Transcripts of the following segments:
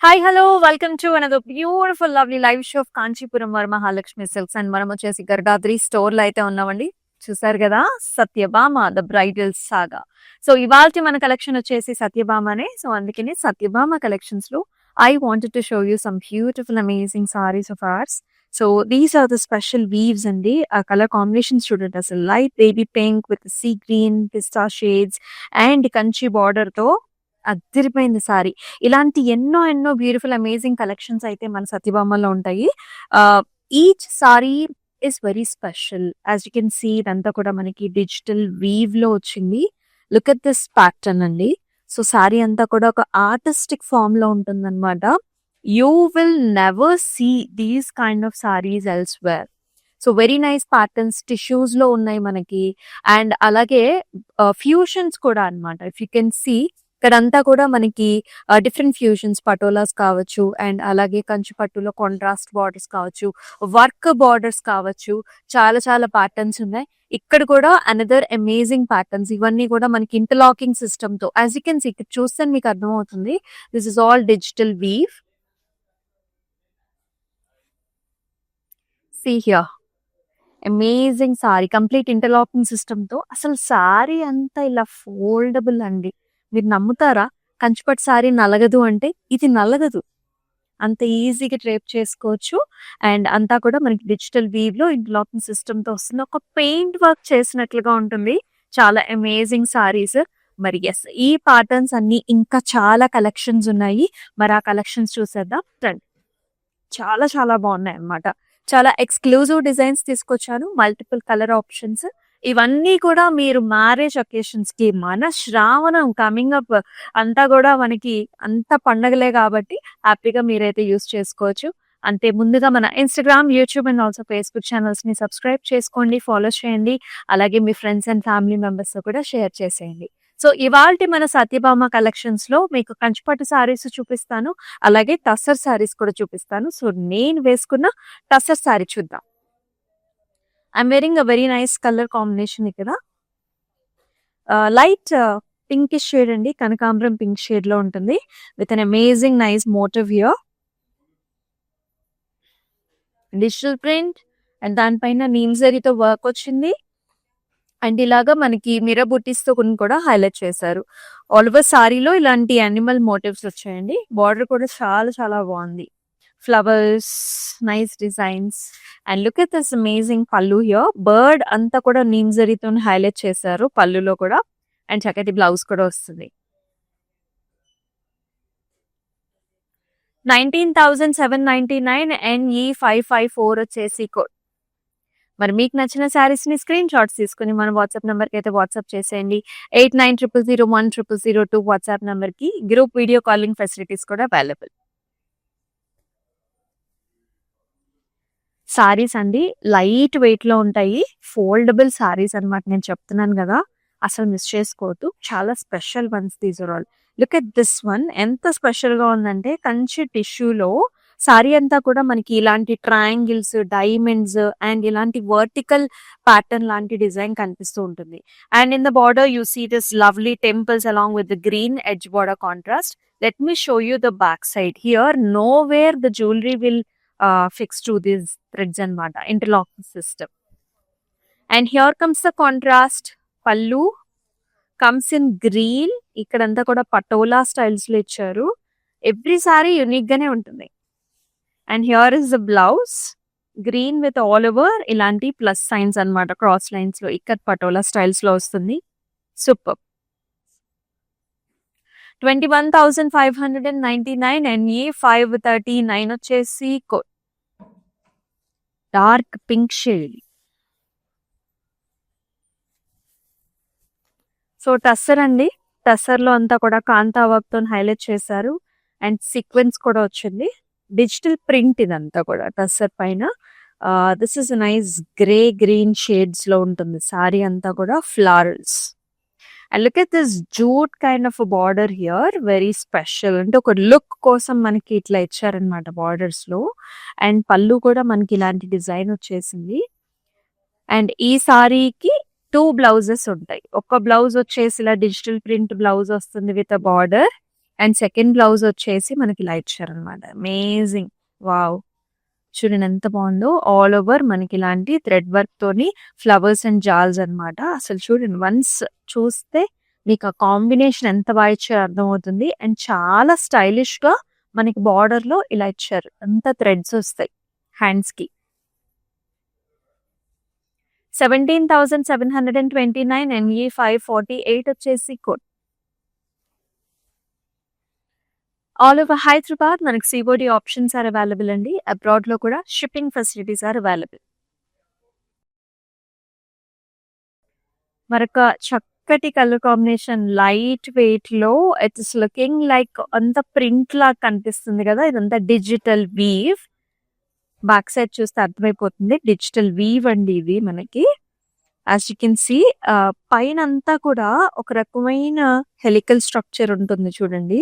Hi hello welcome to another beautiful lovely live show of Kanchipuram Varamahalakshmi silks and మనం వచ్చేసి Garudadri store లో అయితే ఉన్నామండి. చూసారు కదా, Satyabhama the bridal saga. So ఇవాళ మన కలెక్షన్ వచ్చేసి సత్యభామనే. సో అందుకని సత్యభామ కలెక్షన్స్ లో I wanted to show you some beautiful amazing saris of ours. So these are the special weaves అండి. ఆ కలర్ కాంబినేషన్స్ చూడండి, అసలు light baby pink with sea green pista shades and Kanchi border తో అదిరిపోయింది సారీ. ఇలాంటి ఎన్నో ఎన్నో బ్యూటిఫుల్ అమేజింగ్ కలెక్షన్స్ అయితే మన సత్యభామలో ఉంటాయి. Each sari is very special. As you can see ఇదంతా కూడా మనకి డిజిటల్ వీవ్ లో వచ్చింది. లుక్ అట్ దిస్ ప్యాటర్న్ అండి. సో సారీ అంతా కూడా ఒక ఆర్టిస్టిక్ ఫామ్ లో ఉంటుంది అనమాట. You will never see these kind of saris elsewhere. So very nice patterns tissues లో ఉన్నాయి మనకి. అండ్ అలాగే ఫ్యూషన్స్ కూడా అన్నమాట. ఇఫ్ యూ కెన్ సీ ఇక్కడంతా కూడా మనకి డిఫరెంట్ ఫ్యూషన్స్ పటోలాస్ కావచ్చు, అండ్ అలాగే కంచి పట్టులో కాంట్రాస్ట్ బార్డర్స్ కావచ్చు, వర్క్ బార్డర్స్ కావచ్చు, చాలా చాలా ప్యాటర్న్స్ ఉన్నాయి. ఇక్కడ కూడా అనదర్ అమేజింగ్ ప్యాటర్న్స్. ఇవన్నీ కూడా మనకి ఇంటర్లాకింగ్ సిస్టమ్ తో, యాజ్ యూ కెన్ సీ ఇక్కడ చూస్తే మీకు అర్థమవుతుంది, this is all digital weave. See here, amazing sari, complete interlocking system తో. అసలు సారీ అంతా ఇలా ఫోల్డబుల్ అండి. మీరు నమ్ముతారా? కంచిపట్టు సారీ నలగదు అంటే ఇది నలగదు. అంత ఈజీగా డ్రేప్ చేసుకోవచ్చు. అండ్ అంతా కూడా మనకి డిజిటల్ వీవ్ లో ఇంటర్లాకింగ్ సిస్టమ్ తో వస్తుంది. ఒక పెయింట్ వర్క్ చేసినట్లుగా ఉంటుంది. చాలా అమేజింగ్ సారీస్. మరి ఎస్, ఈ ప్యాటర్న్స్ అన్ని ఇంకా చాలా కలెక్షన్స్ ఉన్నాయి. మరి ఆ కలెక్షన్స్ చూసేద్దాం రండి. చాలా చాలా బాగున్నాయి అన్నమాట. చాలా ఎక్స్క్లూజివ్ డిజైన్స్ తీసుకొచ్చాను, మల్టిపుల్ కలర్ ఆప్షన్స్. ఇవన్నీ కూడా మీరు మ్యారేజ్ అకేషన్స్ కి, మన శ్రావణం కమింగ్ అప్ అంతా కూడా మనకి అంత పండగలే కాబట్టి హ్యాపీగా మీరైతే యూస్ చేసుకోవచ్చు. అంతే ముందుగా మన Instagram, YouTube and also Facebook channels ని సబ్స్క్రైబ్ చేసుకోండి, ఫాలో చేయండి. అలాగే మీ ఫ్రెండ్స్ అండ్ ఫ్యామిలీ మెంబర్స్ తో కూడా షేర్ చేసేయండి. సో ఇవాల్టి మన సత్యభామ కలెక్షన్స్ లో మీకు కంచిపట్టు సారీస్ చూపిస్తాను, అలాగే టస్సర్ సారీస్ కూడా చూపిస్తాను. సో నేను వేసుకున్న టస్సర్ సారీ చూద్దాం. I'm wearing a very nice colour combination ఇక్కడ. లైట్ పింకిష్ షేడ్ అండి, కనకాంబరం పింక్ షేడ్ లో ఉంటుంది with an amazing nice motif here. Digital print and దానిపైన నీమ్ జరీతో వర్క్ వచ్చింది. అండ్ ఇలాగా మనకి మిర్రర్ బుట్టీస్ తో కూడా హైలైట్ చేశారు. ఆల్ ఓవర్ సారీలో ఇలాంటి యానిమల్ మోటివ్స్ వచ్చాయండి. బార్డర్ కూడా చాలా చాలా బాగుంది. Flowers, nice designs. And look at this amazing పల్లు హియర్. బర్డ్ అంతా కూడా నీమ్ జరీతో హైలైట్ చేశారు పల్లులో కూడా. అండ్ చక్కటి బ్లౌజ్ కూడా వస్తుంది. 19,799 NE554 వచ్చేసి కోడ్. మరి మీకు నచ్చిన శారీస్ ని స్క్రీన్ షాట్స్ తీసుకుని మన వాట్సాప్ నెంబర్ కి అయితే వాట్సాప్ చేసేయండి. 8900010002 వాట్సాప్ నెంబర్ కి. గ్రూప్ వీడియో కాలింగ్ ఫెసిలిటీస్ కూడా అవైలబుల్. సారీస్ అండి లైట్ వెయిట్ లో ఉంటాయి, ఫోల్డబుల్ సారీస్ అన్నమాట. నేను చెప్తున్నాను కదా, అసలు మిస్ చేసుకోవద్దు. చాలా special ones these are all. Look at this one, ఎంత స్పెషల్ గా ఉందంటే కంచి టిష్యూలో సారీ అంతా కూడా మనకి ఇలాంటి ట్రయాంగిల్స్, డైమండ్స్ అండ్ ఇలాంటి వర్టికల్ ప్యాటర్న్ లాంటి డిజైన్ కనిపిస్తూ ఉంటుంది. And in the border you see this lovely temples along with the green edge border contrast. Let me show you the back side. Here no where the jewellery will fix to this threads అన్నమాట, interlocking system. And here comes the contrast. పల్లు comes in green. ఇక్కడంతా కూడా patola styles లో ఇచ్చారు. Every sorry unique గానే ఉంటుంది. And here is the blouse, green with all over ఇలాంటి plus science అన్నమాట, క్రాస్ లైన్స్ లో ఇక్కడ పటోలా స్టైల్స్ లో వస్తుంది. సూపర్. 21,599 NE539 వచ్చేసి code. Dark pink shade. So tussar అండి. టస్సర్ లో అంతా కూడా కాంతా వర్క్ తో హైలైట్ చేశారు. అండ్ సీక్వెన్స్ కూడా వచ్చింది. డిజిటల్ ప్రింట్ ఇదంతా కూడా టస్సర్ పైన. This is nice grey green shades లో ఉంటుంది సారీ అంతా కూడా, flowers. And look at this jute kind of border here, very special. అంటే ఒక లుక్ కోసం మనకి ఇట్లా ఇచ్చారనమాట బార్డర్స్ లో. అండ్ పళ్ళు కూడా మనకి ఇలాంటి డిజైన్ వచ్చేసింది. అండ్ ఈ సారీకి 2 బ్లౌజెస్ ఉంటాయి. ఒక బ్లౌజ్ వచ్చేసి ఇలా డిజిటల్ ప్రింట్ బ్లౌజ్ వస్తుంది with a border. And second blouse వచ్చేసి మనకి ఇలా ఇచ్చారనమాట. అమేజింగ్! వావ్! చూడండి ఎంత బాగుందో. ఆల్ ఓవర్ మనకి ఇలాంటి థ్రెడ్ వర్క్ తోని ఫ్లవర్స్ అండ్ జాల్స్ అన్నమాట. అసలు చూడండి వన్స్ చూస్తే మీకు ఆ కాంబినేషన్ ఎంత బాగా ఇచ్చారో అర్థమవుతుంది. అండ్ చాలా స్టైలిష్ గా మనకి బార్డర్ లో ఇలా ఇచ్చారు. అంత థ్రెడ్స్ వస్తాయి హ్యాండ్స్ కి. 17,729 NE 548 వచ్చేసి కోడ్. ఆల్ ఓవర్ హైదరాబాద్ మనకి సిఓడి ఆప్షన్స్ ఆర్ అవైలబుల్ అండి. అబ్రాడ్ లో కూడా షిప్పింగ్ ఫెసిలిటీస్ ఆర్ అవైలబుల్. మరొక చక్కటి కలర్ కాంబినేషన్ లైట్ వెయిట్ లో ఇట్స్ లుకింగ్ లైక్ అంత ప్రింట్ లాగా కనిపిస్తుంది కదా. ఇదంతా డిజిటల్ వీవ్. బ్యాక్ సైడ్ చూస్తే అర్థమైపోతుంది. డిజిటల్ వీవ్ అండి ఇది మనకి. యాజ్ యూ కెన్ సీ పైన అంతా కూడా ఒక రకమైన హెలికల్ స్ట్రక్చర్ ఉంటుంది చూడండి.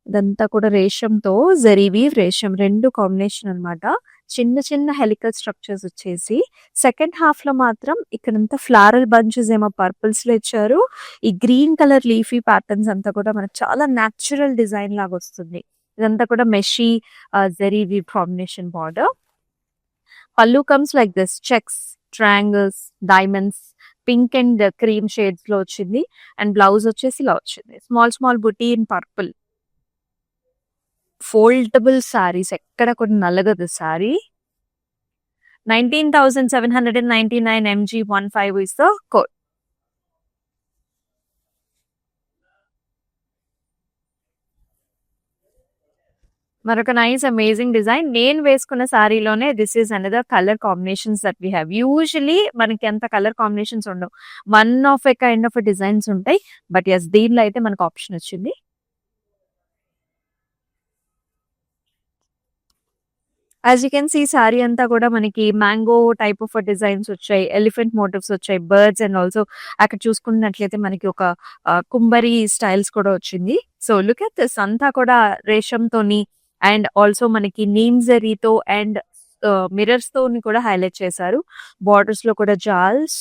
ఇదంతా కూడా రేషంతో జరీ వీవ్ రేషం 2 కాంబినేషన్ అన్నమాట. చిన్న చిన్న హెలికల్ స్ట్రక్చర్స్ వచ్చేసి సెకండ్ హాఫ్ లో మాత్రం ఇక్కడంతా ఫ్లారల్ బంచెస్ ఏమో పర్పుల్స్ లో ఇచ్చారు. ఈ గ్రీన్ కలర్ లీఫీ ప్యాటర్న్స్ అంతా కూడా మనకు చాలా న్యాచురల్ డిజైన్ లాగా వస్తుంది. ఇదంతా కూడా మెషీ zari weave combination border. Pallu comes like this checks, triangles, diamonds, pink and cream shades లో వచ్చింది. అండ్ బ్లౌజ్ వచ్చేసి ఇలా వచ్చింది. Small small buti in purple. Foldable saris ఎక్కడ కూడా నలగదు sari. 19,799 MG 15 is the code. మరొక నైస్ అమేజింగ్ డిజైన్. నేను వేసుకున్న సారీలోనే this is another colour combinations that we have. Usually మనకి ఎంత కలర్ కాంబినేషన్స్ ఉండవు. One of a kind of designs ఉంటాయి. బట్ ఎస్ దీనిలో అయితే మనకు ఆప్షన్ వచ్చింది. As you can see sari అంతా కూడా మనకి మ్యాంగో టైప్ ఆఫ్ డిజైన్స్ వచ్చాయి. ఎలిఫెంట్ మోటివ్స్ వచ్చాయి. బర్డ్స్ అండ్ ఆల్సో అక్కడ చూసుకున్నట్లయితే మనకి ఒక కుంబరి స్టైల్స్ కూడా వచ్చింది. సో లుక్ ఎట్ దిస్ అంతా కూడా రేషంతోని అండ్ ఆల్సో మనకి నీమ్ జరీతో అండ్ మిరర్స్ తోని కూడా హైలైట్ చేశారు. బార్డర్స్ లో కూడా జాల్స్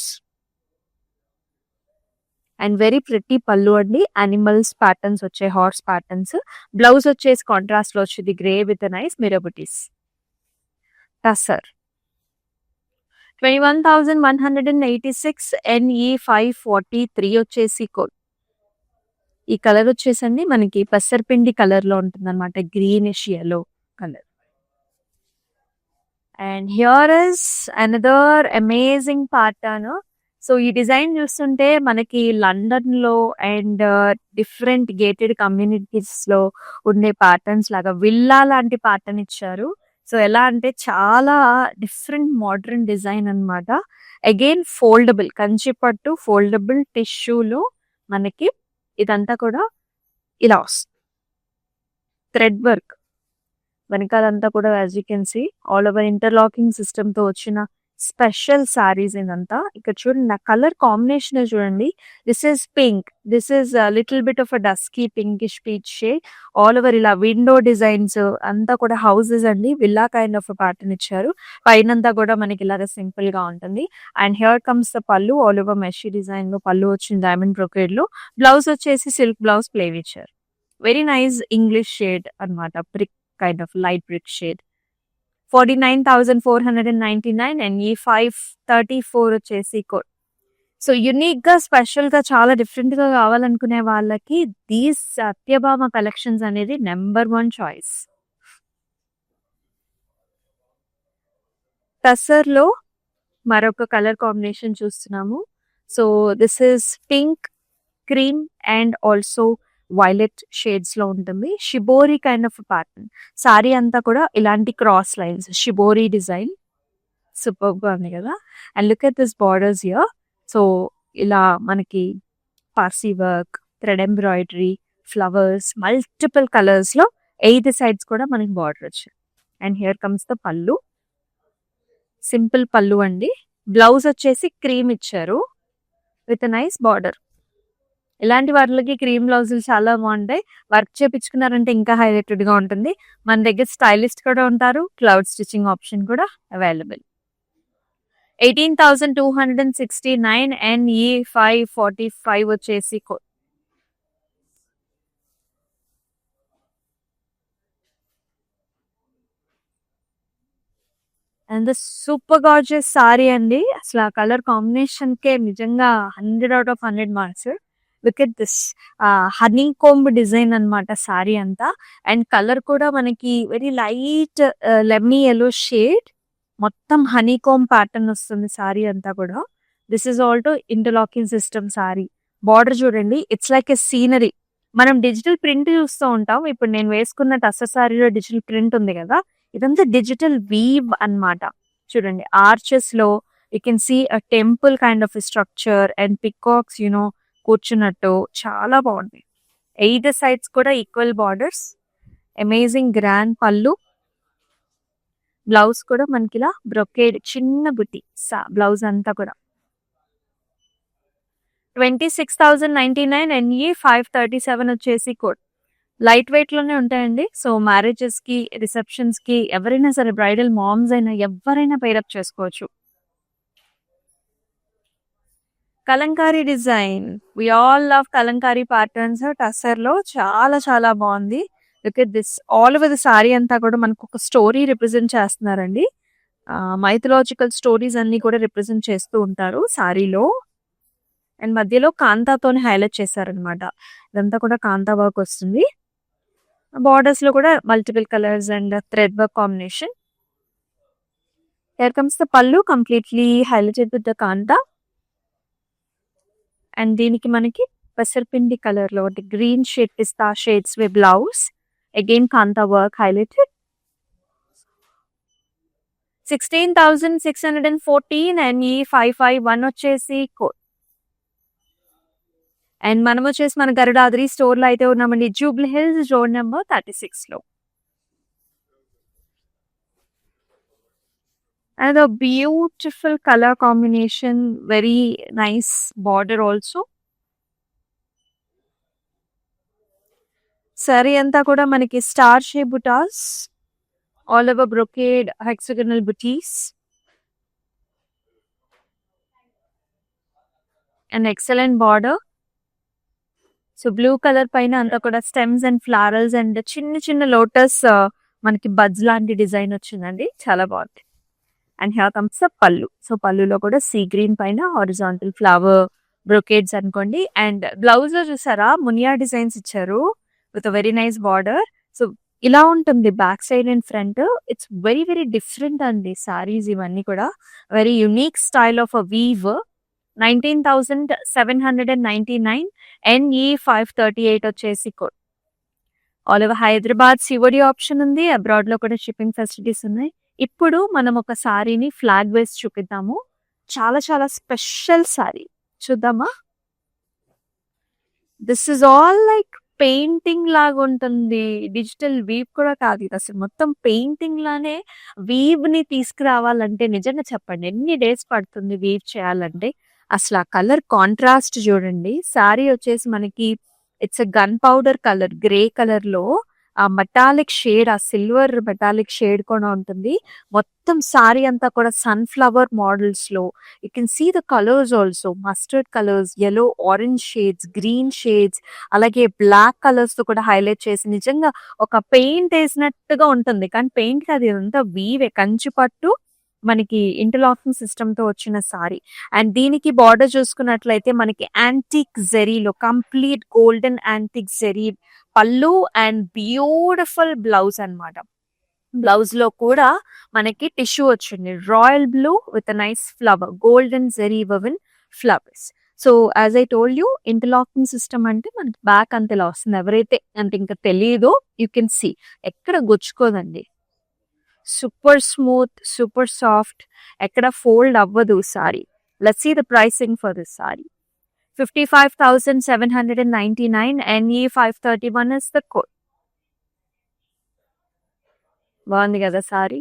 అండ్ వెరీ ప్రిటీ పళ్ళు అండి. యానిమల్స్ ప్యాటర్న్స్ వచ్చాయి. Horse patterns. బ్లౌజ్ వచ్చేసి కాంట్రాస్ట్ లో వచ్చింది grey with nice mirror buttis. Tussar 21,186 NE 543 వచ్చేసి కోడ్. ఈ కలర్ వచ్చేసండి మనకి పెసరపిండి కలర్ లో ఉంటుంది అనమాట. Greenish yellow colour. And here is another amazing pattern. So ఈ డిజైన్ చూస్తుంటే మనకి లండన్ లో అండ్ డిఫరెంట్ గేటెడ్ కమ్యూనిటీస్ లో ఉండే ప్యాటర్న్స్ లాగా విల్లా లాంటి ప్యాటర్న్ ఇచ్చారు. సో ఎలా అంటే చాలా డిఫరెంట్ మోడర్న్ డిజైన్ అన్నమాట. అగైన్ ఫోల్డబుల్ కంచిపట్టు ఫోల్డబుల్ టిష్యూలో మనకి ఇదంతా కూడా ఇలా వస్తుంది. థ్రెడ్ వర్క్ వెనకాలంతా కూడా as you can see all over interlocking system తో వచ్చిన స్పెషల్ సారీస్ ఇదంతా. ఇక్కడ చూడండి నా కలర్ కాంబినేషన్ చూడండి. This is pink. This is little bit of a dusky pinkish peach shade. All over ఇలా విండో డిజైన్స్ అంతా కూడా హౌసెస్ అండి. విల్లా కైండ్ ఆఫ్ ప్యాటర్న్ ఇచ్చారు. పైనంతా కూడా మనకి ఇలాగ సింపుల్ గా ఉంటుంది. అండ్ హియర్ కమ్స్ ద పళ్ళు. ఆల్ ఓవర్ మెషీ డిజైన్ లో పళ్ళు వచ్చింది డైమండ్ బ్రొకేడ్ లో. బ్లౌజ్ వచ్చేసి సిల్క్ బ్లౌజ్ ప్లేవ్ ఇచ్చారు. వెరీ నైస్ ఇంగ్లీష్ షేడ్ అన్నమాట. Brick kind of light brick shade. 49,499 and ఈ 534 వచ్చేసి కోడ్. సో యునిక్ గా స్పెషల్ గా చాలా డిఫరెంట్ గా కావాలనుకునే వాళ్ళకి దీస్ సత్యభామ కలెక్షన్స్ అనేది నెంబర్ 1 చాయిస్. టసర్ లో మరొక కలర్ కాంబినేషన్ చూస్తున్నాము. So this is pink, cream and also violet shades లో ఉంటుంది. Shibori kind of pattern. Sorry అంతా కూడా ఇలాంటి cross lines shibori design. Super గా ఉంది కదా. And look at this borders here. So ఇలా మనకి Parsi work, thread embroidery, flowers, multiple colours లో 8 సైడ్స్ కూడా మనకి బార్డర్ వచ్చాయి. అండ్ హియర్ కమ్స్ ద పళ్ళు. సింపుల్ పళ్ళు అండి. బ్లౌజ్ వచ్చేసి క్రీమ్ ఇచ్చారు విత్ నైస్ బార్డర్. ఇలాంటి వాటికి క్రీమ్ బ్లౌజులు చాలా బాగుంటాయి. వర్క్ చేపించుకున్నారంటే ఇంకా హైలైటెడ్ గా ఉంటుంది. మన దగ్గర స్టైలిస్ట్ కూడా ఉంటారు. క్లౌడ్ స్టిచ్చింగ్ ఆప్షన్ కూడా అవైలబుల్. 18,269 NE 545 వచ్చేసి code. And the super gorgeous sorry అండి. అసలు ఆ కలర్ కాంబినేషన్ కే నిజంగా 100 out of 100 marks. Look at this honey comb design అన్నమాట సారీ అంతా. అండ్ కలర్ కూడా మనకి very light lemony yellow shade, మొత్తం హనీ కోంబ్ ప్యాటర్న్ వస్తుంది సారీ అంతా కూడా. This is also interlocking system sorry. Border చూడండి, ఇట్స్ లైక్ ఎ సీనరీ. మనం డిజిటల్ ప్రింట్ చూస్తూ ఉంటాం. ఇప్పుడు నేను వేసుకున్న టస్సర్ సారీలో డిజిటల్ ప్రింట్ ఉంది కదా, ఇదంతా డిజిటల్ వీవ్ అన్నమాట. చూడండి, ఆర్చెస్ లో you can see a temple kind of structure and peacocks కూర్చున్నట్టు చాలా బాగుంది. 8 సైడ్స్ కూడా equal borders, amazing grand pallu. Blouse కూడా మనకి ఇలా బ్రొకేడ్ చిన్న బుట్టి బ్లౌజ్ అంతా కూడా. 26,099 NE 537 వచ్చేసి కోడ్. లైట్ వెయిట్ లోనే ఉంటాయండి. సో మ్యారేజెస్ కి, రిసెప్షన్స్ కి ఎవరైనా సరే, బ్రైడల్ మామ్స్ అయినా ఎవరైనా పేరప్ చేసుకోవచ్చు. Kalamkari design, we all love Kalamkari patterns. Tussar లో చాలా చాలా బాగుంది. Look at this, all over the sari అంతా కూడా మనకు ఒక స్టోరీ రిప్రజెంట్ చేస్తున్నారండి. మైథలాజికల్ స్టోరీస్ అన్ని కూడా రిప్రజెంట్ చేస్తూ ఉంటారు సారీలో. అండ్ మధ్యలో కాంతాతోనే హైలైట్ చేశారనమాట. ఇదంతా కూడా కాంతా వర్క్ వస్తుంది. బార్డర్స్ లో కూడా multiple colours and thread work combination. Here comes the pallu, completely highlighted with the kantha. And దీనికి మనకి పెసరపిండి కలర్ లో green shade, pista shades with blouse. Again kantha work highlighted. 16,614 NE 551 వచ్చేసి కోడ్. అండ్ మనం వచ్చేసి మన గరుడాద్రి స్టోర్ లో అయితే ఉన్నామండి, జూబ్లీ హిల్స్ రోడ్ నెంబర్ 36 లో. And a beautiful color combination, very nice border also. Sorry అంతా కూడా మనకి star shape buttas, all over brocade hexagonal buttis. And excellent border. So blue colour పైన అంతా కూడా స్టెమ్స్ అండ్ ఫ్లారల్స్ అండ్ చిన్న చిన్న lotus మనకి బడ్స్ లాంటి డిజైన్ వచ్చిందండి, చాలా బాగుంది. And here comes the pallu. So పళ్ళులో కూడా సీ గ్రీన్ పైన హారిజాంటల్ ఫ్లవర్ బ్రొకేడ్స్ అనుకోండి. అండ్ బ్లౌజ్ లో చూసారా మునియా డిజైన్స్ ఇచ్చారు with very nice border. So ఇలా ఉంటుంది back side and front. It's very very different అండి సారీస్ ఇవన్నీ కూడా. Very unique style of a weave. 19,799 NE 538 వచ్చేసి code. All over Hyderabad COD option ఉంది. అబ్రాడ్ లో కూడా షిప్పింగ్ ఫెసిలిటీస్ ఉన్నాయి. ఇప్పుడు మనం ఒక సారీని ఫ్లాగ్ వేసి చూపిద్దాము. చాలా చాలా స్పెషల్ సారీ చూద్దామా. This is all like painting లాగా ఉంటుంది. డిజిటల్ వీవ్ కూడా కాదు ఇది, అసలు మొత్తం పెయింటింగ్ లానే. వీవ్ ని తీసుకురావాలంటే నిజంగా చెప్పండి ఎన్ని డేస్ పడుతుంది వీవ్ చేయాలంటే. అసలు ఆ కలర్ కాంట్రాస్ట్ చూడండి. సారీ వచ్చేసి మనకి it's gunpowder colour, grey colour లో ఆ మెటాలిక్ షేడ్, ఆ సిల్వర్ మెటాలిక్ షేడ్ కూడా ఉంటుంది. మొత్తం సారీ అంతా కూడా సన్ఫ్లవర్ మోడల్స్ లో you can see the colours also. Mustard colours, yellow, orange shades, green shades, అలాగే బ్లాక్ కలర్స్ తో కూడా హైలైట్ చేసి నిజంగా ఒక పెయింట్ వేసినట్టుగా ఉంటుంది. కానీ పెయింట్ కాదు, ఇదంతా వీవే, కంచి పట్టు మనకి ఇంటర్లాకింగ్ సిస్టమ్ తో వచ్చిన సారీ. అండ్ దీనికి బార్డర్ చూసుకున్నట్లయితే మనకి యాంటిక్ జెరీలో complete golden antique zari pallu and beautiful blouse అన్నమాట. బ్లౌజ్ లో కూడా మనకి టిష్యూ వచ్చింది, royal blue with nice flower, golden zari woven flowers. So as I told you, interlocking system అంటే మనకి బ్యాక్ అంత ఇలా వస్తుంది. ఎవరైతే అంటే ఇంకా తెలియదో యూ కెన్ సీ, ఎక్కడ గుచ్చుకోదండి. సూపర్ స్మూత్, సూపర్ సాఫ్ట్, ఎక్కడ ఫోల్డ్ అవ్వదు sari. Let's see the pricing for this sari. 55,799 NE 531 is the code. బాగుంది కదా sari,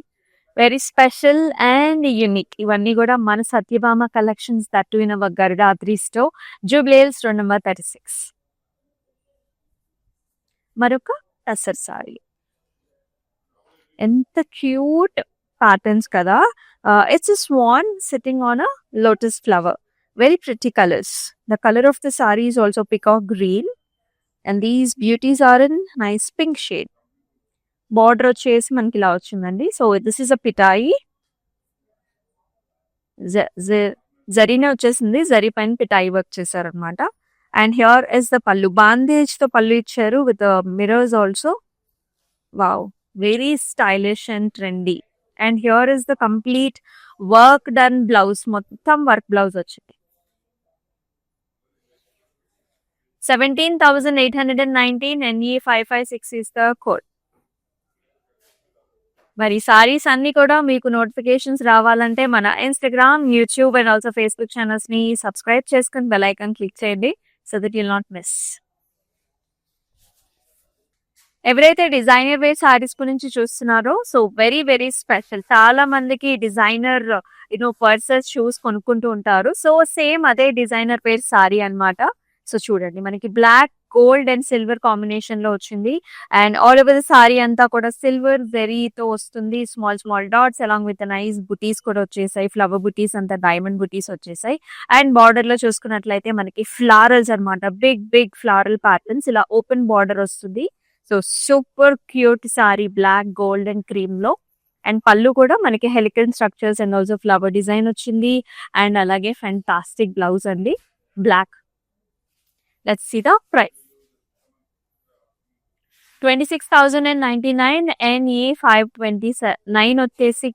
very special and unique. ఇవన్నీ కూడా మన Satyabhama collections, that in our Garudadri store, Jubilee Hills road number 36. మరొక టసర్ సారీ, ఎంత క్యూట్ ప్యాటర్న్స్ కదా. It's a swan sitting on a lotus flower. Very pretty colors. The color of the saree is also peacock green, and these beauties are in nice pink shade. Border వచ్చేసి మనకి ఇలా వచ్చిందండి. So this is a పిటాయి. జరీనే వచ్చేసింది. జరీ పైన పిటాయి work చేశారనమాట. And here is the pallu. Bandhej తో పల్లు ఇచ్చారు with mirrors also. Wow! Very stylish and trendy. And here is the complete work done blouse. మొత్తం వర్క్ బ్లౌజ్ వచ్చింది. 17,819 NE556 is the code. మరి సారీస్ అన్ని కూడా మీకు నోటిఫికేషన్స్ రావాలంటే మన Instagram, YouTube and also Facebook ఛానల్స్‌ని సబ్స్క్రైబ్ చేసుకొని బెల్ ఐకాన్ క్లిక్ చేయండి. So that you'll not miss. ఎవరైతే డిజైనర్ వేర్ సారీస్ గురించి చూస్తున్నారో సో వెరీ వెరీ స్పెషల్. చాలా మందికి డిజైనర్ పర్సెస్ షూస్ కొనుక్కుంటూ ఉంటారు. సో సేమ్ అదే డిజైనర్ వేర్ సారీ అన్నమాట. సో చూడండి మనకి black, gold and silver combination లో వచ్చింది. And all over the sari అంతా కూడా సిల్వర్ జెరీతో వస్తుంది. Small small dots along with nice bootis కూడా వచ్చేసాయి. ఫ్లవర్ బుటీస్ అంతా డైమండ్ బుటీస్ వచ్చేసాయి. అండ్ బార్డర్ లో చూసుకున్నట్లయితే మనకి ఫ్లారల్స్ అన్నమాట. బిగ్ బిగ్ ఫ్లారల్ ప్యాటర్న్స్ ఇలా ఓపెన్ బార్డర్ వస్తుంది. So super cute sari black, gold and cream లో. అండ్ పళ్ళు కూడా మనకి helical structures and also flower design వచ్చింది. అండ్ అలాగే ఫెంటాస్టిక్ బ్లౌజ్ అండి black. Let's see the price. 26,099 NE529 వచ్చేసి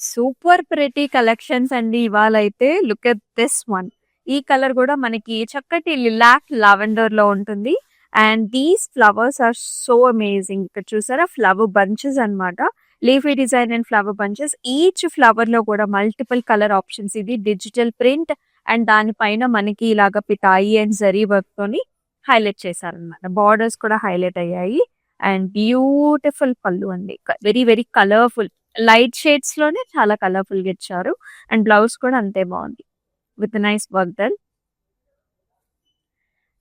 సూపర్ ప్రెటీ కలెక్షన్స్ అండి ఇవాళ అయితే. Look at this one. ఈ కలర్ కూడా మనకి చక్కటి లిలాక్ లావెండర్ లో ఉంటుంది. And these flowers are so amazing. ఇక్కడ చూసారా ఫ్లవర్ బంచెస్ అన్నమాట. Leafy design and flower bunches. Each flower లో కూడా మల్టిపుల్ కలర్ ఆప్షన్స్. ఇది డిజిటల్ ప్రింట్ అండ్ దానిపైన మనకి ఇలాగ పితాయి అండ్ జరీ వర్క్ తోని హైలైట్ చేశారనమాట. బార్డర్స్ కూడా హైలైట్ అయ్యాయి. అండ్ బ్యూటిఫుల్ పళ్ళు అండి. Very very colourful. Light shades లోనే చాలా కలర్ఫుల్ గా ఇచ్చారు. అండ్ బ్లౌజ్ కూడా అంతే బాగుంది with nice work done.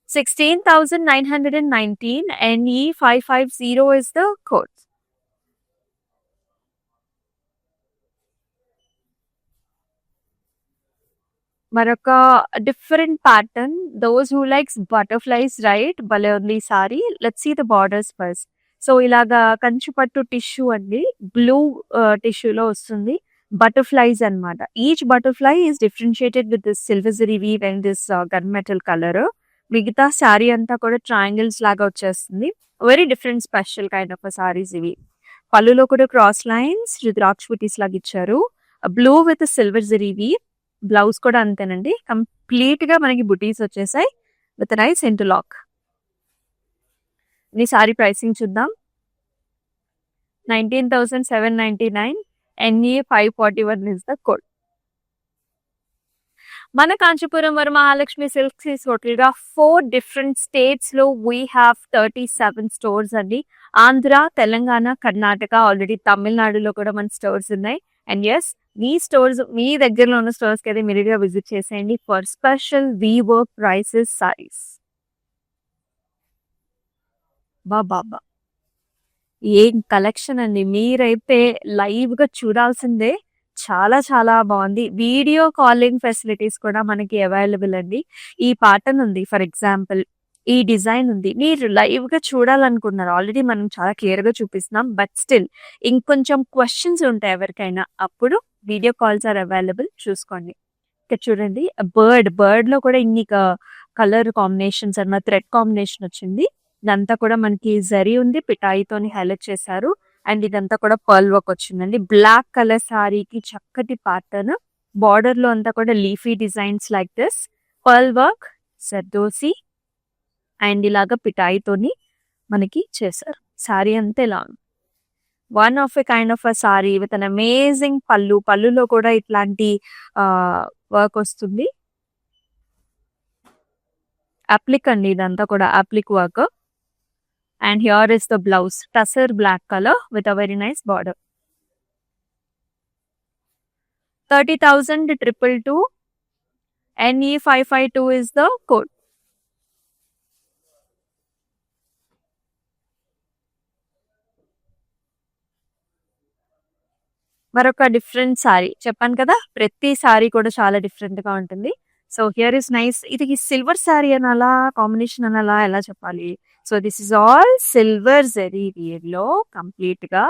16,919 NE550 is the code. మరొక different pattern. Those who likes butterflies right భలే ఉంది ఈ sari. Let's see the borders first. So ఇలాగా కంచుపట్టు టిష్యూ అండి. బ్లూ టిష్యూలో వస్తుంది. బటర్ఫ్లైస్ అన్నమాట. Each butterfly is differentiated with this silver zari weave and this gun metal colour. మిగతా శారీ అంతా కూడా ట్రయాంగిల్స్ లాగా వచ్చేస్తుంది. Very different special kind of saris ఇవి. పళ్ళులో కూడా క్రాస్ లైన్స్ రుద్రాక్ష బుటీస్ లాగా ఇచ్చారు. Blue with silver zari weave. Blouse కూడా అంతేనండి. కంప్లీట్ గా మనకి బుటీస్ వచ్చేసాయి విత్ నైస్ ఇంటర్లాక్. ఈ సారీ ప్రైసింగ్ చూద్దాం. 19,799 NE541 is the code. మన Kanchipuram Varamahalakshmi silks is total గా 4 డిఫరెంట్ స్టేట్స్ లో వీ హ్యావ్ 37 స్టోర్స్ అండి. ఆంధ్ర, తెలంగాణ, కర్ణాటక, ఆల్రెడీ తమిళనాడులో కూడా మన స్టోర్స్ ఉన్నాయి. అండ్ ఎస్ మీ స్టోర్స్ మీ దగ్గరలో ఉన్న స్టోర్స్ కి అయితే ఇమీడియట్ గా విజిట్ చేసేయండి for special we work prices saris. బాబా ఏం కలెక్షన్ అండి. మీరైతే లైవ్ గా చూడాల్సిందే. చాలా చాలా బాగుంది. వీడియో కాలింగ్ ఫెసిలిటీస్ కూడా మనకి అవైలబుల్ అండి. ఈ ప్యాటర్న్ ఉంది ఫర్ ఎగ్జాంపుల్, ఈ డిజైన్ ఉంది. మీరు లైవ్ గా చూడాలనుకున్నారు. ఆల్రెడీ మనం చాలా క్లియర్ గా చూపిస్తున్నాం. బట్ స్టిల్ ఇంకొంచెం క్వశ్చన్స్ ఉంటాయి ఎవరికైనా. అప్పుడు వీడియో కాల్స్ ఆర్ అవైలబుల్. చూసుకోండి. ఇక్కడ చూడండి బర్డ్ లో కూడా ఇన్ని కలర్ కాంబినేషన్స్ అన్నమాట. థ్రెడ్ కాంబినేషన్ వచ్చింది. ఇదంతా కూడా మనకి జరీ ఉంది. పిటాయితోని హైలైట్ చేశారు. అండ్ ఇదంతా కూడా పర్ల్ వర్క్ వచ్చిందండి. బ్లాక్ కలర్ సారీకి చక్కటి ప్యాటర్న్. బార్డర్ లో అంతా కూడా leafy designs like this. Pearl work, zardozi and ఇలాగా పిటాయితోని మనకి చేశారు. సారీ అంతా ఇలా ఉంది. One of a kind of a sari with an amazing pallu. పళ్ళులో కూడా ఇట్లాంటి వర్క్ వస్తుంది. అప్లిక్ అండి ఇదంతా కూడా అప్లిక్ work. And here is the blouse, tussar black color with a very nice border. 30,222 NE552 is the code. మరొక డిఫరెంట్ సారీ చెప్పాను కదా. ప్రతి సారీ కూడా చాలా డిఫరెంట్ గా ఉంటుంది. So here is nice. ఇది సిల్వర్ సారీ అనాలా, కాంబినేషన్ అనాలా, ఎలా చెప్పాలి? So this is all silver zari వీవ్‌లో కంప్లీట్‌గా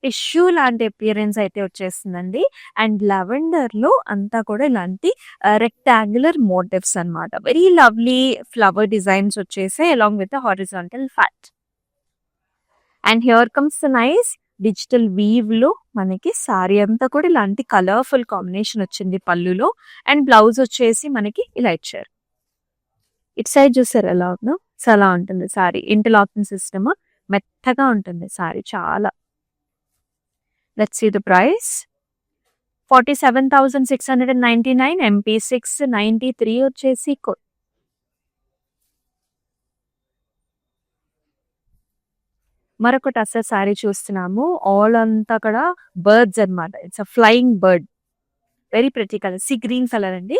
టిష్యూ లాంటి అపియరెన్స్ అయితే వచ్చేస్తుందండి. అండ్ లావెండర్‌లో అంతా కూడా ఇలాంటి రెక్టాంగులర్ మోటివ్స్ అన్నమాట. వెరీ లవ్లీ ఫ్లవర్ డిజైన్స్ వచ్చేసాయి along with the horizontal fat. And here comes the nice digital వీవ్‌లో మనకి సారీ అంతా కూడా ఇలాంటి కలర్‌ఫుల్ కాంబినేషన్ వచ్చింది పళ్ళులో. అండ్ బ్లౌజ్ వచ్చేసి మనకి ఇలా ఇచ్చారు. ఇటు సైడ్ చూసారా ఎలా ఉందో? సో అలా ఉంటుంది సారీ. Interlocking system. మెత్తగా ఉంటుంది సారీ చాలా. Let's see the price. 47,699, MP6 93 వచ్చేసి మరొక టస్సర్ సారీ చూస్తున్నాము. ఆల్ అంతా కూడా బర్డ్స్ అన్నమాట. It's a flying bird. Very pretty colour. Sea green colour అండి.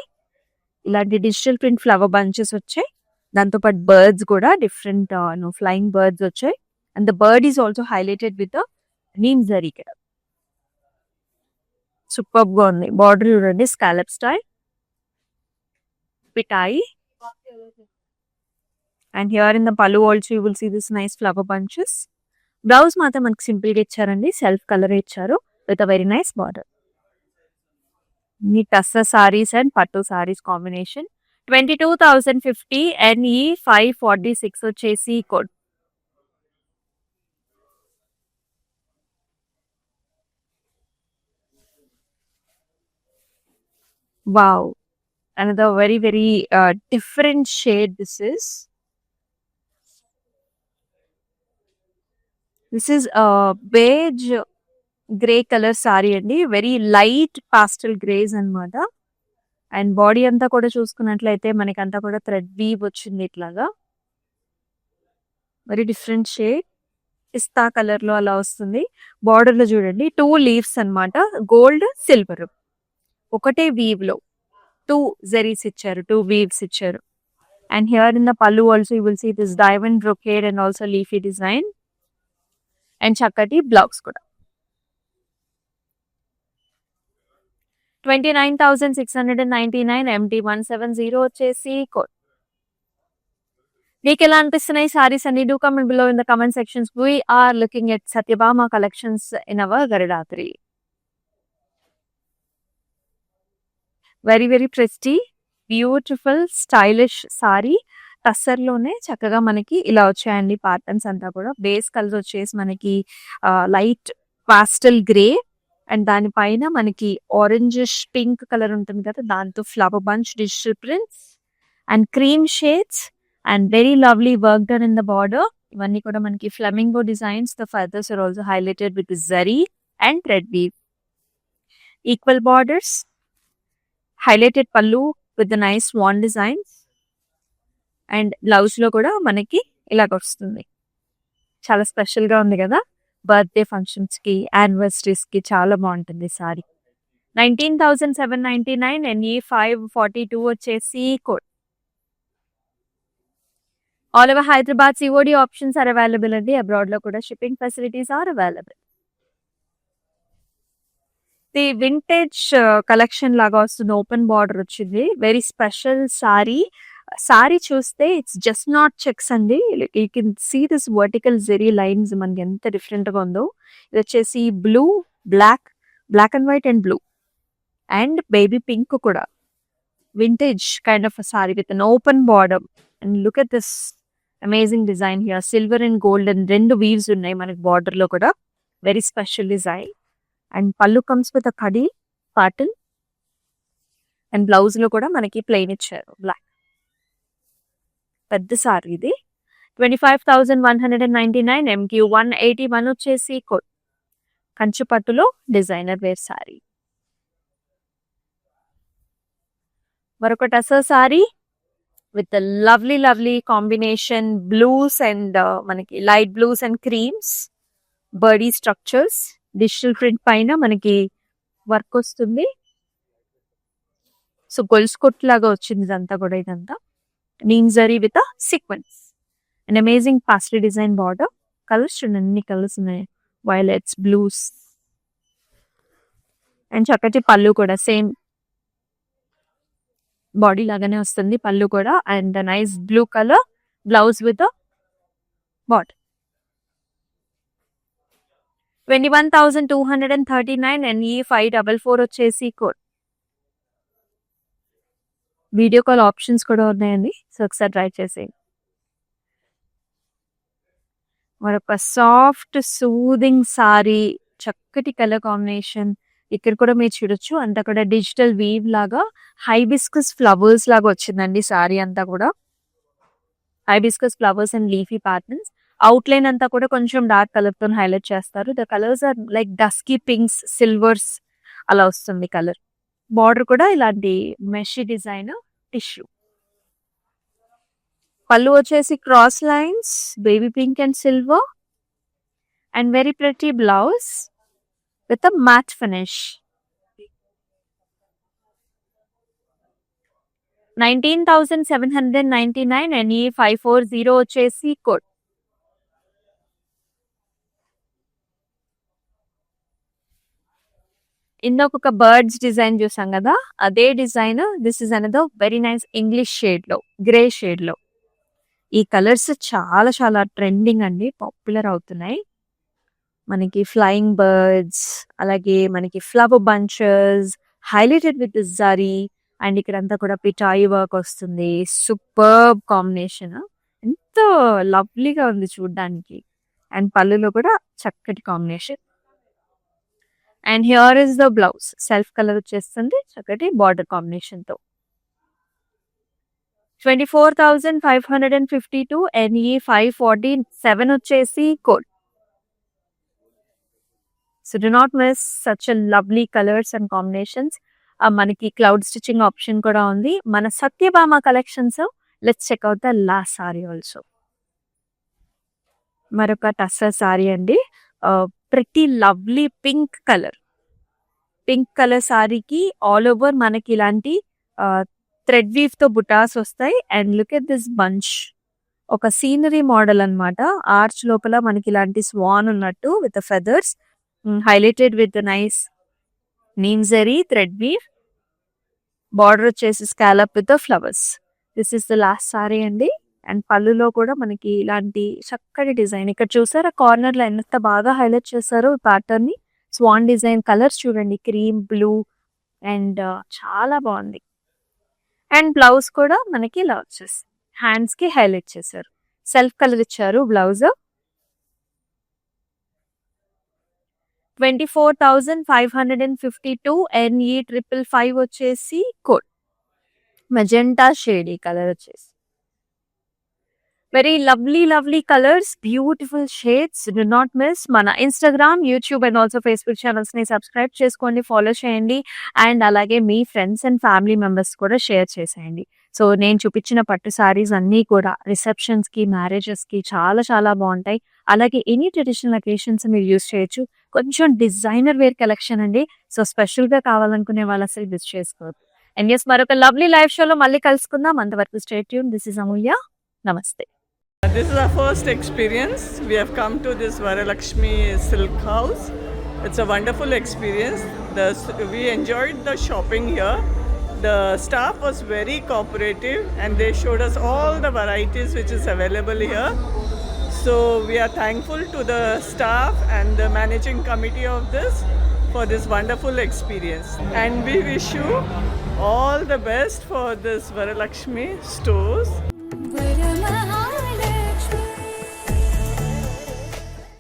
ఇలాంటి డిజిటల్ ప్రింట్ ఫ్లవర్ బంచెస్ వచ్చాయి. దాంతో పాటు బర్డ్స్ కూడా డిఫరెంట్ ఫ్లయింగ్ బర్డ్స్ వచ్చాయి. And the bird is also highlighted with neem zari ఇక్కడ. సూపర్బ్ గా ఉంది. బార్డర్ చూడండి స్కాలప్ స్టైల్. పిటాయి. And here in the pallu also you will see this nice flower bunches. Blouse మాత్రం మనకి సింపుల్ గా ఇచ్చారండి. సెల్ఫ్ కలర్ ఇచ్చారు with a very nice border. ఈ టస్సర్ సారీస్ అండ్ పట్టు సారీస్ కాంబినేషన్. 22,050 NE 546 వచ్చేసి code. Wow, another very very different shade this is. This is a beige grey colour sari అండి. Very light pastel greys అన్నమాట. అండ్ బాడీ అంతా కూడా చూసుకున్నట్లయితే మనకంతా కూడా థ్రెడ్ వీవ్ వచ్చింది ఇట్లాగా. Very different shade. Pista colour లో అలా వస్తుంది. బార్డర్ లో చూడండి 2 లీవ్స్ అన్నమాట. గోల్డ్ సిల్వర్ ఒకటే వీవ్ లో 2 జరీస్ ఇచ్చారు. 2 వీవ్స్ ఇచ్చారు. And here in the pallu also you will see this diamond brocade and also leafy design. And చక్కటి బ్లౌజ్ కూడా. 29,699, MT 170 వచ్చేసి కోడ్. మీకు ఎలా అనిపిస్తున్నాయి సారీస్ అన్ని? Do comment below in the comment sections. We are looking at Satyabama collections in our Garudatri. Very very pretty beautiful stylish sari. Tussar లోనే చక్కగా మనకి ఇలా వచ్చాయండి ప్యాటర్న్స్ అంతా కూడా. బేస్ కలర్ వచ్చేసి మనకి లైట్ పాస్టల్ గ్రే అండ్ దానిపైన మనకి ఆరెంజిష్ పింక్ కలర్ ఉంటుంది కదా, దాంతో flower bunch digital prints and cream shades and very lovely work done in the border. ఇవన్నీ కూడా మనకి flamingo designs. The feathers are also highlighted with zari and thread weave. Equal borders, highlighted pallu with the nice swan designs. And blouse లో కూడా మనకి ఇలాగ వస్తుంది. చాలా special గా ఉంది కదా. బర్త్డే ఫంక్షన్స్ కి, యానివర్సరీస్ కి చాలా బాగుంటుంది సారీ. 19,799, NE 542 వచ్చేసి code. All over Hyderabad COD options are available అండి. అబ్రాడ్ లో కూడా shipping facilities are available. The vintage collection లాగా వస్తుంది. ఓపెన్ బార్డర్ వచ్చింది. Very special sari. సారీ చూస్తే ఇట్స్ జస్ట్ నాట్ చెక్స్ అండి. You can see this vertical zari lines మనకి ఎంత డిఫరెంట్ గా ఉందో. ఇది వచ్చేసి blue, black and white and blue and baby pink కూడా. Vintage kind of sari with an open border. And look at this amazing design here. Silver and gold and 2 weaves ఉన్నాయి మనకి border లో కూడా. Very special design. And pallu comes with a kadi pattern. And blouse లో కూడా మనకి plain ఇచ్చారు black. పెద్ద sorry ఇది. 25,199, MQ 181 వచ్చేసి కోడ్. కంచు పట్టులో డిజైనర్ వేర్ సారీ. మరొక tussar sari with lovely lovely combination blues and మనకి light blues and creams. Birdie structures. Digital print పైన మనకి వర్క్ వస్తుంది. సో గొలుసు కొట్టు లాగా వచ్చింది ఇదంతా కూడా. ఇదంతా neem zari with sequence and amazing pastel design border. Colours చూడండి, అన్ని కలర్స్ ఉన్నాయి. వైలెట్స్, బ్లూస్ అండ్ చక్కటి పళ్ళు కూడా సేమ్. బాడీ లాగానే వస్తుంది పళ్ళు కూడా. And nice blue colour blouse with బాట్ 21,239 NE 544 వచ్చేసి కోడ్. వీడియో కాల్ ఆప్షన్స్ కూడా ఉన్నాయండి, సో ఒకసారి ట్రై చేసేయండి. మరొక సాఫ్ట్ సూదింగ్ సారీ, చక్కటి కలర్ కాంబినేషన్. ఇక్కడ కూడా మీరు చూడొచ్చు అంతా కూడా డిజిటల్ వీవ్ లాగా హైబిస్కస్ ఫ్లవర్స్ లాగా వచ్చిందండి సారీ అంతా కూడా. Hibiscus flowers and leafy patterns. Outline అంతా కూడా కొంచెం డార్క్ కలర్ తో హైలైట్ చేస్తారు. The colours are like dusky pinks, silvers అలా వస్తుంది కలర్. బార్డర్ కూడా ఇలాంటి మెషీ డిజైన్ టిష్యూ. పళ్ళు వచ్చేసి cross lines, baby pink and silver, and very pretty blouse with a matte finish. 19,799 NE 540 వచ్చేసి కోడ్. ఇందాక ఒక బర్డ్స్ డిజైన్ చూసాం కదా, అదే design. This is another very nice English shade లో, గ్రే షేడ్ లో. ఈ కలర్స్ చాలా చాలా ట్రెండింగ్ అండి, పాపులర్ అవుతున్నాయి. మనకి ఫ్లయింగ్ బర్డ్స్, అలాగే మనకి flower bunches highlighted with zari, and ఇక్కడంతా కూడా పిటాయి వర్క్ వస్తుంది. సూపర్బ్ కాంబినేషన్, ఎంతో లవ్లీగా ఉంది చూడ్డానికి. అండ్ పళ్ళులో కూడా చక్కటి combination. And here is the blouse, self colour వచ్చేస్తుంది చక్కటి బార్డర్ కాంబినేషన్ తో. 24,552 NE 547 వచ్చేసి code. So do not miss such a lovely colours and combinations. మనకి క్లౌడ్ స్టిచ్చింగ్ ఆప్షన్ కూడా ఉంది మన Satyabhama collections. Let's check out the last sari also. మరొక టస్సర్ సారీ అండి, pretty lovely pink colour. Pink colour సారీకి ఆల్ ఓవర్ మనకి ఇలాంటి థ్రెడ్ వీవ్ తో బుటాస్ వస్తాయి. And look at this bunch, ఒక సీనరీ మోడల్ అన్నమాట. ఆర్చ్ లోపల మనకి ఇలాంటి స్వాన్ ఉన్నట్టు with feathers, highlighted with nice neem zari thread weave. Border వచ్చేసి scallop with flowers. This is the last sari అండి. అండ్ పళ్ళులో కూడా మనకి ఇలాంటి చక్కటి డిజైన్. ఇక్కడ చూసారా కార్నర్ లో ఎంత బాగా హైలైట్ చేశారో ప్యాటర్న్ ని. స్వాన్ డిజైన్ కలర్స్ చూడండి, క్రీమ్, బ్లూ, అండ్ చాలా బాగుంది. అండ్ బ్లౌజ్ కూడా మనకి ఇలా వచ్చేసి హ్యాండ్స్ కి హైలైట్ చేశారు, సెల్ఫ్ కలర్ ఇచ్చారు బ్లౌజ్. 24,552 NE 555 వచ్చేసి కోడ్. మెజెంటా షేడ్ ఈ కలర్ వచ్చేసి. Very lovely lovely colours, beautiful shades. Do not miss మన Instagram, YouTube and also Facebook channels ని సబ్స్క్రైబ్ చేసుకోండి, ఫాలో చేయండి. అండ్ అలాగే మీ ఫ్రెండ్స్ అండ్ ఫ్యామిలీ మెంబర్స్ కూడా షేర్ చేసేయండి. సో నేను చూపించిన పట్టు సారీస్ అన్నీ కూడా రిసెప్షన్స్ కి, మ్యారేజెస్ కి చాలా చాలా బాగుంటాయి. అలాగే ఎనీ ట్రెడిషనల్ అకేషన్స్ మీరు యూస్ చేయొచ్చు. కొంచెం డిజైనర్ వేర్ కలెక్షన్ అండి. సో స్పెషల్ గా కావాలనుకునే వాళ్ళు అసలు మిస్ చేసుకోవద్దు. అండ్ ఎస్, మరొక లవ్లీ లైవ్ షోలో మళ్ళీ కలుసుకుందాం. అంతవరకు స్టే ట్యూన్. దిస్ ఇస్ అమూల్య. నమస్తే. This is our first experience. We have come to this Varalakshmi Silk House. It's a wonderful experience. We enjoyed the shopping here. The staff was very cooperative and they showed us all the varieties which is available here. So we are thankful to the staff and the managing committee of this for this wonderful experience. And we wish you all the best for this Varalakshmi stores.